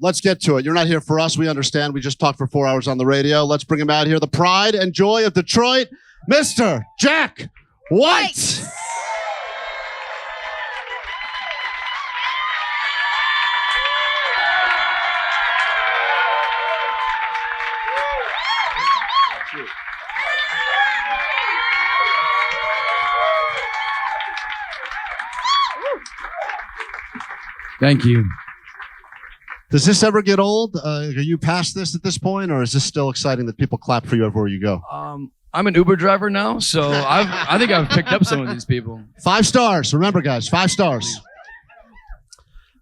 let's get to it. You're not here for us. We understand. We just talked for 4 hours on the radio. Let's bring him out here. The pride and joy of Detroit, Mr. Jack White. Thank you. Does this ever get old? Are you past this at this point, or is this still exciting that people clap for you everywhere you go? I'm an Uber driver now, so I think I've picked up some of these people. 5 stars. Remember, guys, 5 stars.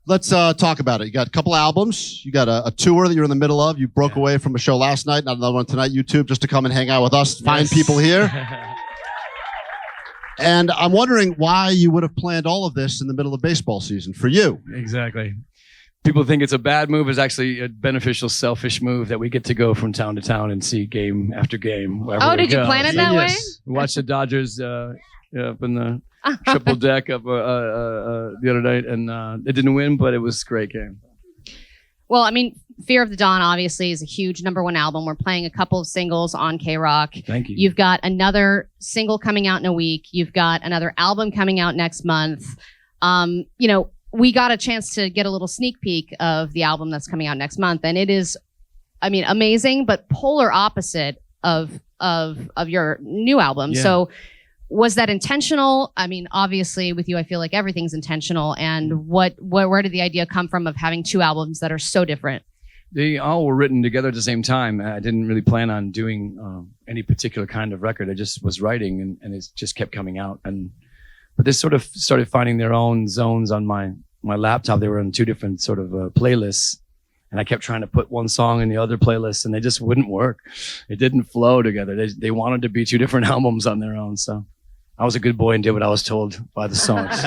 Let's talk about it. You got a couple albums. You got a tour that you're in the middle of. You broke away from a show last night, not another one tonight, YouTube, just to come and hang out with us, fine people here. And I'm wondering why you would have planned all of this in the middle of baseball season for you. Exactly. People think it's a bad move. It's actually a beneficial, selfish move that we get to go from town to town and see game after game. Oh, did you plan it that way? We watched the Dodgers up in the triple deck up the other night, and it didn't win, but it was a great game. Well, I mean, Fear of the Dawn obviously is a huge #1 album. We're playing a couple of singles on KROQ. Thank you. You've got another single coming out in a week. You've got another album coming out next month. We got a chance to get a little sneak peek of the album that's coming out next month, and it is, I mean, amazing, but polar opposite of your new album. Yeah. So was that intentional? I mean, obviously with you, I feel like everything's intentional. And where did the idea come from of having 2 albums that are so different? They all were written together at the same time. I didn't really plan on doing any particular kind of record. I just was writing, and it just kept coming out. But they sort of started finding their own zones on my laptop. They were in 2 different sort of playlists, and I kept trying to put one song in the other playlist, and they just wouldn't work. It didn't flow together. They wanted to be 2 different albums on their own. So I was a good boy and did what I was told by the songs.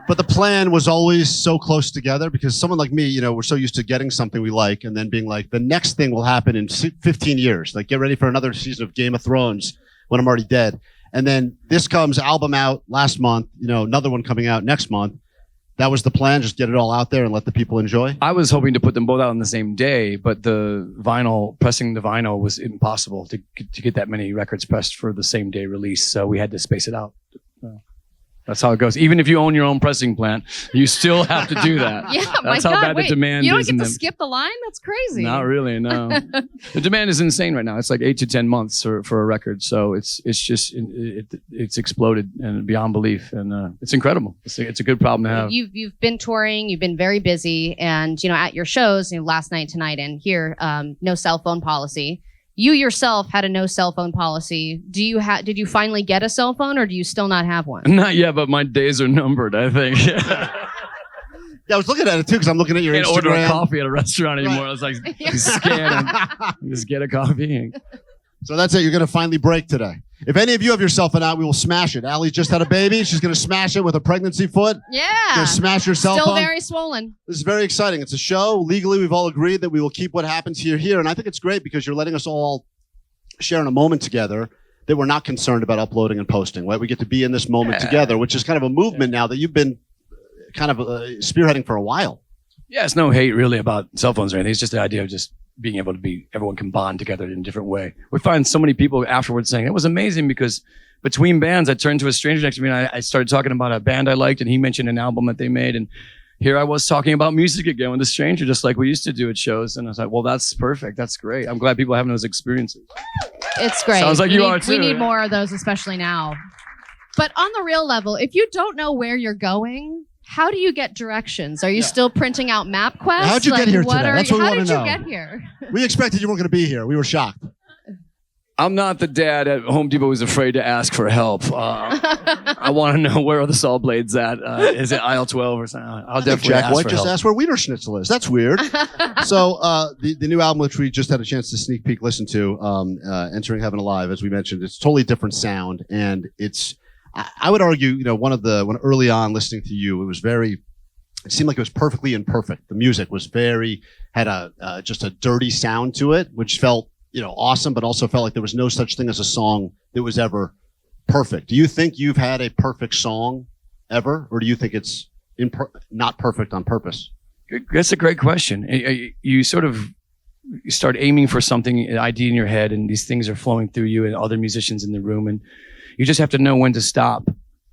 But the plan was always so close together, because someone like me, we're so used to getting something we like and then being like, the next thing will happen in 15 years. Like, get ready for another season of Game of Thrones when I'm already dead. And then this comes, album out last month, another one coming out next month. That was the plan, just get it all out there and let the people enjoy? I was hoping to put them both out on the same day, but pressing the vinyl was impossible to get that many records pressed for the same day release. So we had to space it out. That's how it goes. Even if you own your own pressing plant, you still have to do that. Yeah, that's how bad the demand is. You don't get to skip the line? That's crazy. Not really, no. The demand is insane right now. It's like 8 to 10 months for a record. So it's exploded and beyond belief, and it's incredible. It's a good problem to have. You've been touring. You've been very busy, and at your shows, last night, tonight, and here, no cell phone policy. You yourself had a no cell phone policy. Did you finally get a cell phone, or do you still not have one? Not yet, but my days are numbered, I think. Yeah, I was looking at it too, because I'm looking at your Instagram. Can't order a coffee at a restaurant anymore. Right. I was like, scan and just get a coffee. So that's it. You're going to finally break today. If any of you have your cell phone out, we will smash it. Allie's just had a baby. She's going to smash it with a pregnancy foot. Yeah. Going to smash your cell phone. Still very swollen. This is very exciting. It's a show. Legally, we've all agreed that we will keep what happens here. And I think it's great because you're letting us all share in a moment together that we're not concerned about uploading and posting, right? We get to be in this moment together, which is kind of a movement now that you've been kind of spearheading for a while. Yeah, it's no hate really about cell phones or anything. It's just the idea of just being able to everyone can bond together in a different way. We find so many people afterwards saying, it was amazing because between bands, I turned to a stranger next to me and I started talking about a band I liked, and he mentioned an album that they made. And here I was talking about music again with a stranger, just like we used to do at shows. And I was like, well, that's perfect. That's great. I'm glad people are having those experiences. It's great. Sounds like you are too. We need more of those, especially now. But on the real level, if you don't know where you're going, how do you get directions? Are you still printing out MapQuest? How'd you get here today? That's what we want to know. How did you get here? We expected you weren't going to be here. We were shocked. I'm not the dad at Home Depot who's afraid to ask for help. I want to know where are the saw blades at. Is it aisle 12 or something? I'll definitely Jack ask White for just help. asked where Wiener Schnitzel is. That's weird. So the new album, which we just had a chance to sneak peek listen to, Entering Heaven Alive, as we mentioned, it's totally different sound, and it's. I would argue, when early on listening to you, it seemed like it was perfectly imperfect. The music was had just a dirty sound to it, which felt, awesome, but also felt like there was no such thing as a song that was ever perfect. Do you think you've had a perfect song ever, or do you think it's not perfect on purpose? That's a great question. You sort of you start aiming for something, an idea in your head, and these things are flowing through you and other musicians in the room, and you just have to know when to stop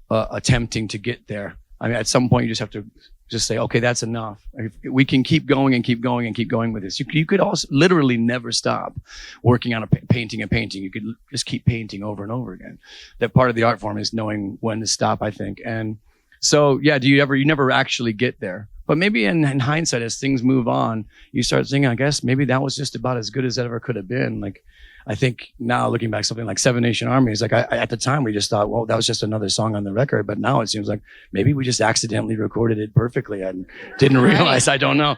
attempting to get there. I mean, at some point, you just have to just say, okay, that's enough. We can keep going and keep going and keep going with this. You could also literally never stop working on a painting and painting. You could just keep painting over and over again. That part of the art form is knowing when to stop, I think. And so, yeah, you never actually get there. But maybe in hindsight, as things move on, you start thinking, I guess maybe that was just about as good as it ever could have been. Like, I think now looking back, something like Seven Nation Army is like, at the time we just thought, well, that was just another song on the record. But now it seems like maybe we just accidentally recorded it perfectly and didn't realize. I don't know.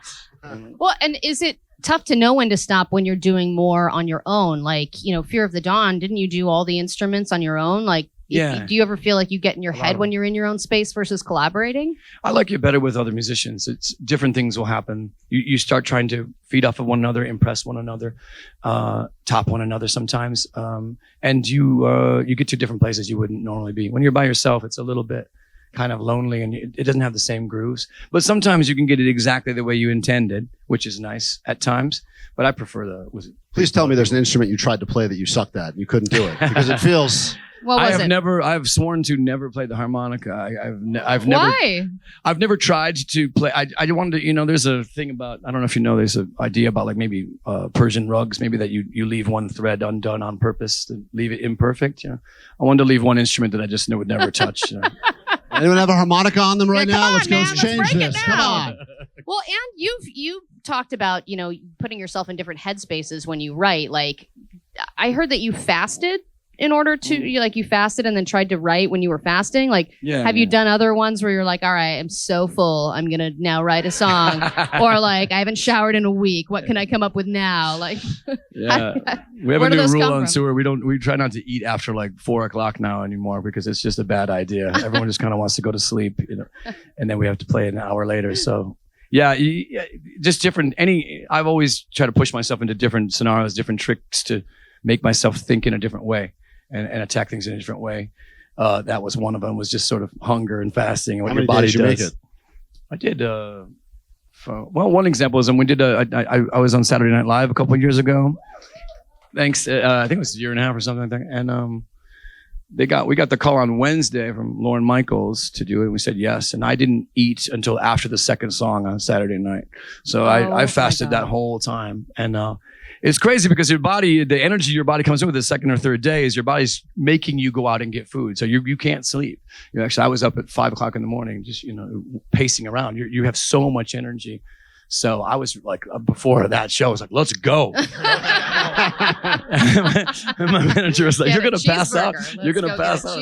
Well, and is it tough to know when to stop when you're doing more on your own? Like, Fear of the Dawn, didn't you do all the instruments on your own? Like, yeah. Do you ever feel like you get in your head when you're in your own space versus collaborating? I like it better with other musicians. It's different things will happen. You start trying to feed off of one another, impress one another, top one another sometimes. And you get to different places you wouldn't normally be. When you're by yourself, it's a little bit kind of lonely and it doesn't have the same grooves. But sometimes you can get it exactly the way you intended, which is nice at times. But I prefer Please tell me there's an instrument you tried to play that you sucked at and you couldn't do it because it feels... What was it? I've sworn to never play the harmonica. I've never. Why? I've never tried to play. I wanted to. There's a thing about. I don't know if you know. There's an idea about like maybe Persian rugs. Maybe that you leave one thread undone on purpose to leave it imperfect. I wanted to leave one instrument that I just knew would never touch. Anyone have a harmonica on them right now? Let's change this. Come on. Well, and you've talked about putting yourself in different headspaces when you write. Like, I heard that you fasted. In order to, you fasted and then tried to write when you were fasting? Like, have you done other ones where you're like, all right, I'm so full, I'm going to now write a song? Or like, I haven't showered in a week. What can I come up with now? Like, yeah. We have a new rule on tour. We try not to eat after like 4:00 now anymore because it's just a bad idea. Everyone just kind of wants to go to sleep, and then we have to play an hour later. So yeah, just different. I've always tried to push myself into different scenarios, different tricks to make myself think in a different way. And attack things in a different way. That was one of them. Was just sort of hunger and fasting and what your body does. Make it? I did. One example is when we did. I was on Saturday Night Live a couple of years ago. Thanks. I think it was a year and a half or something like that. And we got the call on Wednesday from Lorne Michaels to do it. And we said yes. And I didn't eat until after the second song on Saturday night. So I fasted that whole time. And it's crazy because your body, the energy your body comes in with the second or third day is your body's making you go out and get food. So you can't sleep. I was up at 5:00 in the morning, just, pacing around. You have so much energy. So I was like, before that show, I was like, let's go. And my manager was like, you're going to pass out. You're going to pass out.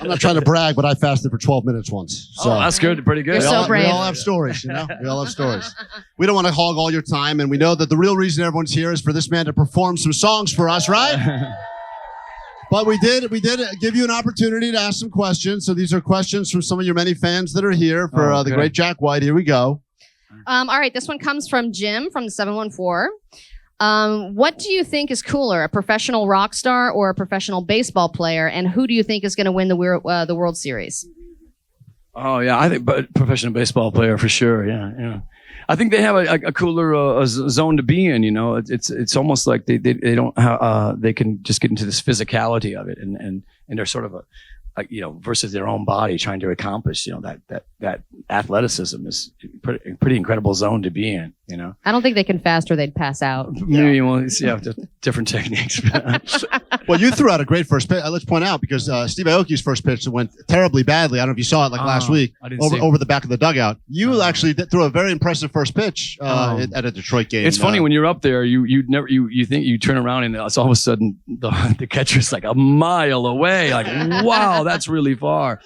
I'm not trying to brag, but I fasted for 12 minutes once. So. Oh, that's good. Pretty good. You're so brave. We all have stories, We all have stories. We don't want to hog all your time. And we know that the real reason everyone's here is for this man to perform some songs for us, right? But we did give you an opportunity to ask some questions. So these are questions from some of your many fans that are here for the great Jack White. Here we go. All right, this one comes from Jim from the 714. What do you think is cooler, a professional rock star or a professional baseball player? And who do you think is going to win the World Series? Oh, yeah, I think professional baseball player for sure. Yeah. I think they have a cooler zone to be in. It's almost like they don't they can just get into this physicality of it, and they're sort of versus their own body trying to accomplish, that athleticism is pretty incredible zone to be in, I don't think they can fast or they'd pass out. Maybe different techniques. Well, you threw out a great first pitch. Let's point out because Steve Aoki's first pitch went terribly badly. I don't know if you saw it last week over the back of the dugout. You actually threw a very impressive first pitch at a Detroit game. It's funny when you're up there, you think you turn around and it's all of a sudden the catcher's like a mile away. Like, wow, that's really far.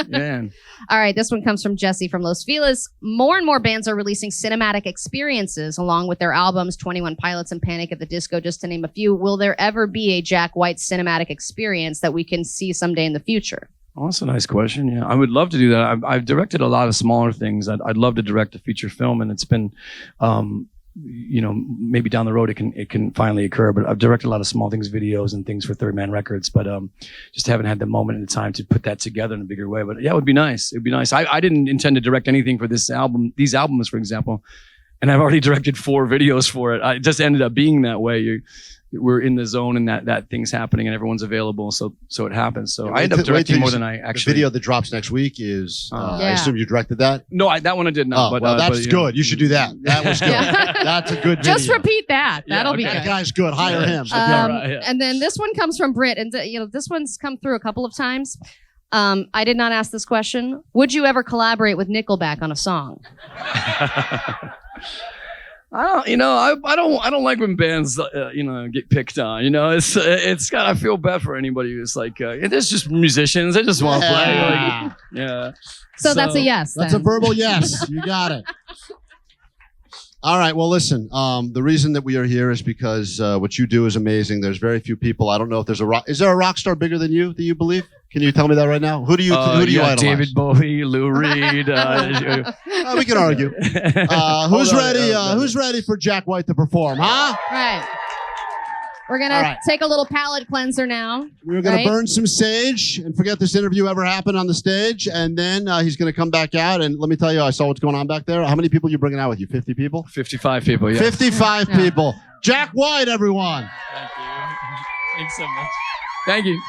Man. All right, this one comes from Jesse from Los Feliz. More and more bands are releasing cinematic experiences along with their albums, 21 Pilots and Panic at the Disco, just to name a few. Will there ever be a Jack White cinematic experience that we can see someday in the future? Oh, that's a nice question. Yeah, I would love to do that. I've directed a lot of smaller things. I'd love to direct a feature film, and it's been maybe down the road it can finally occur. But I've directed a lot of small things, videos and things for Third Man Records, but just haven't had the moment and the time to put that together in a bigger way. But yeah, it would be nice. It'd be nice. I didn't intend to direct anything for this album, these albums, for example, and I've already directed 4 videos for it. It just ended up being that way. We're in the zone and that thing's happening and everyone's available, so it happens. So I end up directing more than I actually. The video that drops next week is. I assume you directed that. No, that one I did not. Oh, well, that's good. You should do that. That was good. That's a good video. Just repeat that. That'll be good. That guy's good. Hire him. And then this one comes from Britt, and this one's come through a couple of times. I did not ask this question. Would you ever collaborate with Nickelback on a song? I don't like when bands, get picked on. It's I feel bad for anybody who's like, it's just musicians. They just want to play. Yeah. So that's a yes. That's a verbal yes. You got it. All right. Well, listen. The reason that we are here is because what you do is amazing. There's very few people. I don't know if there's is there a rock star bigger than you? Do you believe? Can you tell me that right now? Who do you idolize? David Bowie, Lou Reed. We can argue. Who's ready? Who's ready for Jack White to perform? Huh? Right. We're gonna take a little palate cleanser now. We're gonna burn some sage and forget this interview ever happened on the stage, and then he's gonna come back out. And let me tell you, I saw what's going on back there. How many people are you bringing out with you? 50 people? 55 people. Yeah. 55 people. Jack White, everyone. Thank you. Thanks so much. Thank you.